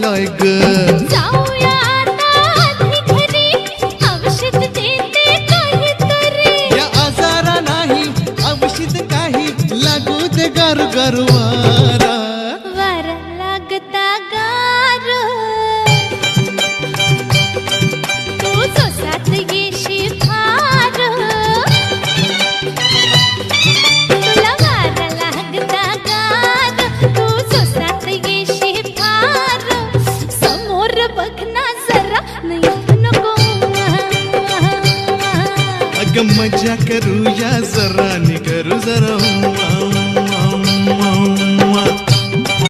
काय ग? जाऊया आता आधी घरी, औषध देते काहीतरी. या आजारा नाही औषध काही, लागू दे गार गार वारा. वारा लागता गार, तू सोसात येशी फार. तुला वारा लागता गार, तू सोसात येशी फार. समोर बघ ना जरा, नाही नको. अग मजा करूया जरा, नि करू जरा